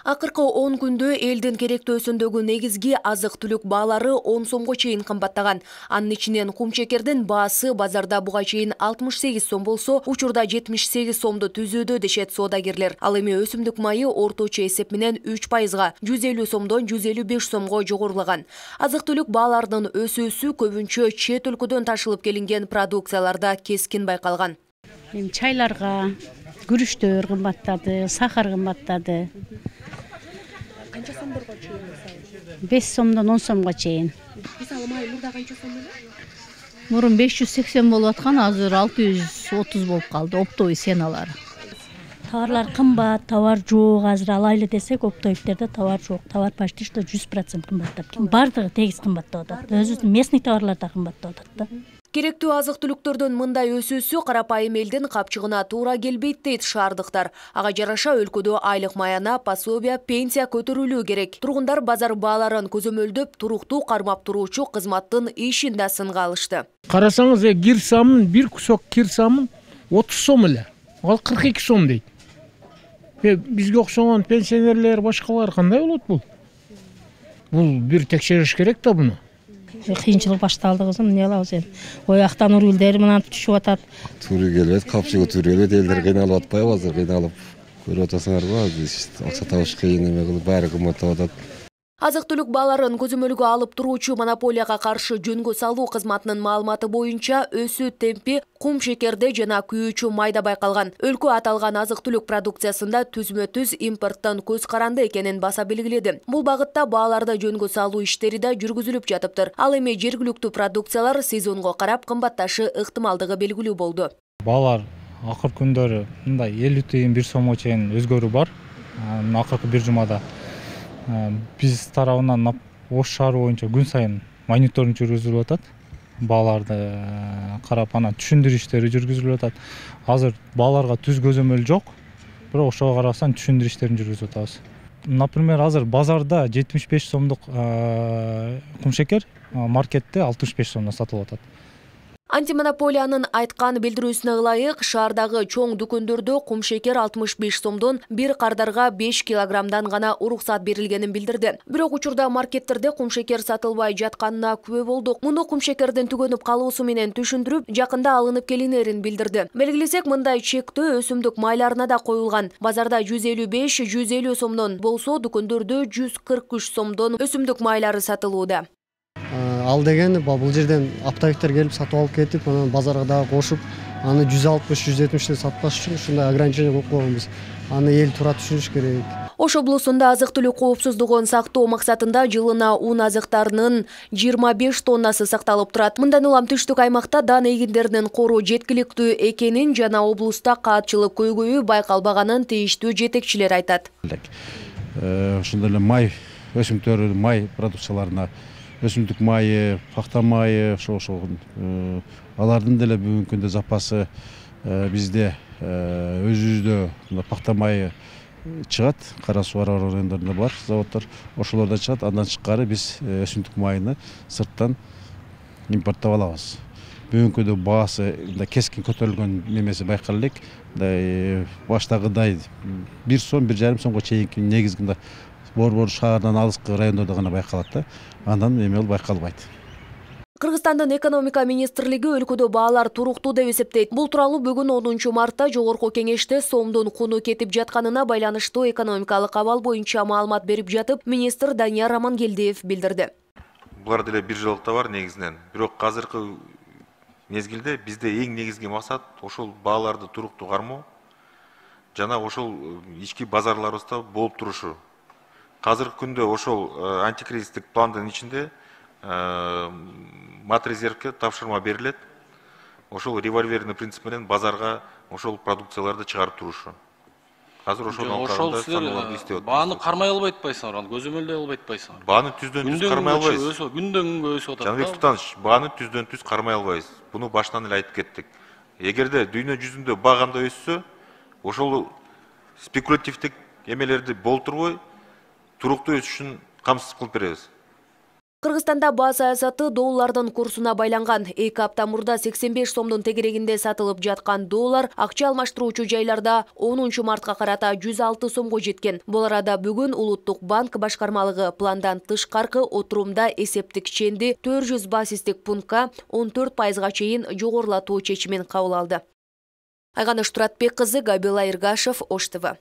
Акыркы 10 күндө элдин керектөөсүндөгү негизги азык-түлүк баалары 10 сомго чейин кымбаттаган. Анын ичинен кумчекердин баасы базарда буга чейин 68 сом болсо, учурда 78 сомду түзүүдө дешет соодагерлер. Ал эми өсүмдүк майы орточо эсеп менен 3%га 150 сомдон 155 сомго жогорулаган. Азык-түлүк бааларынын өсүүсү көбүнчө чет өлкөдөн ташылып келинген продукцияларда кескин байкалган. Чайларга, күрүчтөр кымбаттады, сахар кымбаттады. Канча сомдорго чейин? 5 сомдон 10 сомго чейин. Мисалы май мурда канча сом эле? Мурун 580 болуп аткан, азыр 630 болуп калды, оптовый сеналар. Товарлар кымбат, товар жок, азыр алайлы десек, оптовиктерде товар жок. Товар почти что 100% кымбаттап. Бардыгы тегиз кымбаттап атат. Өзүбүздүн местный товарлар да кымбаттап атат да. Керектүү азык-түлүктөрдүн мындай өсүүсү карапайым элдин капчыгына туура келбейт дейт шаардыктар. Ага жараша өлкөдө айлык маяна, пособия, пенсия көтөрүлүү керек. Тургундар базар бааларын көзөмөлдөп, туруктуу кармап туруучу кызматтын ишин да сынга алышты. Карасаңыз, кир самын, бир кусок кир самын 30 сом эле. Ал 42 сом дейт. Бизге окшогон пенсионерлер, башкалар кандай болот бул? Бул бир текшериш керек да буну. Кыйынчылык башталды кызым, эмне кылабыз эми? Ояктан үрүлдер менен түшүп атат. Туура келбейт, капчыгы туура келбейт, элдер кыйналып атпайбы азыр, кыйналып көрүп атасыңарбы? Акча табыш кыйын эме кылып, баары кымбаттап атат. Азык-түлүк бааларын көзөмөлгө алып туруучу монополияга каршы жөнгө салуу кызматынын маалыматы боюнча өсүү темпи кум шекерде жана күйүүчү майда байкалган. Өлкө аталган азык-түлүк продукциясында түзмө-түз импорттон көз каранды экенин баса белгиледи. Бул багытта бааларды жөнгө салуу иштери да жүргүзүлүп жатыптыр. Ал эми жергиликтүү продукциялар сезонго карап кымбатташы ыктымалдыгы белгилүү болду. Баалар акыркы күндөрү мындай 50 тыйын 1 сомго чейин өзгөрүү бар. Акыркы бир жумада биз тарабынан Ош шаары боюнча күн сайын мониторинг жүргүзүлүп атат. Бааларды карап анан түшүндүрүү иштери жүргүзүлүп атат. Азыр бааларга түз көзөмөл жок, бирок ошого карабастан түшүндүрүү иштерин жүргүзүп атабыз. Например, азыр базарда 75 сомдук кумшекер маркетте 65 сомдон сатылып атат. Антимонополиянын айткан билдирүүсүнө ылайык, шаардагы чоң дүкөндөрдө кумшекер 65 сомдон, бир кардарга 5 килограммдан гана уруксат берилгенин билдирди. Бирок учурда маркеттерде кумшекер сатылбай жатканына күбө болдук. Муну кумшекердин түгөнүп калуусу менен түшүндүрүп, жакында алынып келинерин билдирди. Белгилесек, мындай чектөө өсүмдүк майларына да коюлган. Базарда 155-150 сомдон болсо, дүкөндөрдө 143 сомдон өсүмдүк майлары сатылууда. Ал деген бул жерден оптовиктер келип сатып алып кетип, анан базарга дагы кошуп, аны 160-170 сатпаш үчүн ушундай ограничение коюп койгонбуз. Аны эл туура түшүнүш керек. Ош облусунда азык-түлүк коопсуздугун сактоо максатында жылына ун азыктарынын 25 тоннасы сакталып турат. Мындан улам түштүк аймакта дан эгиндеринин кору жеткиликтүү экенин жана облуста каатчылык көйгөйү байкалбаганын тийиштүү жетекчилер айтат. Ошондой эле май өсүмдүктөр, май продукцияларына өсүмдүк майы, пахта майы, ошол алардын деле бүгүнкү күндө запасы бизде өзүбүздө пахта майы чыгат, Кара Суу райондорунда бар заводдор, ошолордон чыгат. Андан тышкары биз өсүмдүк майыны сырттан импорттоп алабыз. Бүгүнкү күндө баасы кескин көтөрүлгөн немеси байкала элек. Баштагыдай 1 сом, 1,5 сомго чейинки негизги Бор шаардан алыскы райондордо гана байкалат да. Андан эме бол байкалбайт. Кыргызстандын экономика министрлиги өлкөдө баалар туруктуу деп эсептейт. Бул тууралуу бүгүн 10 мартта Жогорку кеңеште сомдун куну кетип жатканына байланыштуу экономикалык абал боюнча маалымат берип жатып, министр Данияр Амангелдиев билдирди. Булар деле бир жылыкта бар негизинен. Бирок азыркы мезгилде бизде эң негизги максат ошол бааларды туруктуу кармоо жана ошол ички базарларыбызда болуп турушу. Азыркы күндө ошол антикризистик пландын ичинде матрезервке тапшырма берилет. Ошол револьверный принцип менен базарга ошол продукцияларды чыгарып турушу. Азыр ошол саналарды иштеп атат. Бааны кармай албай атпайсыңар, аны көзөмөлдөй албай атпайсыңар. Бааны түздөн түз кармай албайбыз. Күндөн күнгө өсүп атат. Жаныбек Султанович, бааны түздөн түз кармай албайбыз. Буну баштан эле айтып кеттик. Эгерде дүйнө жүзүндө баа кандай өссө, ошол спекулятивдик эмелерди болтурбой туруктуу өсүшүн камсыз кылып беребиз. Кыргызстанда баа саясаты доллардын курсуна байланган. 2 апта мурда 85 сомдун тегерегинде сатылып жаткан доллар акча алмаштыруучу жайларда 10 мартка карата 106 сомго жеткен. Бул арада бүгүн Улуттук банк башкармалыгы пландан тышкаркы отурумда эсептик ченди 400 базистик пунктка 14%га чейин жогорулатуу чечимин кабыл алды. Айганыш Туратбек кызы, Габила Иргашев, Ош ТВ.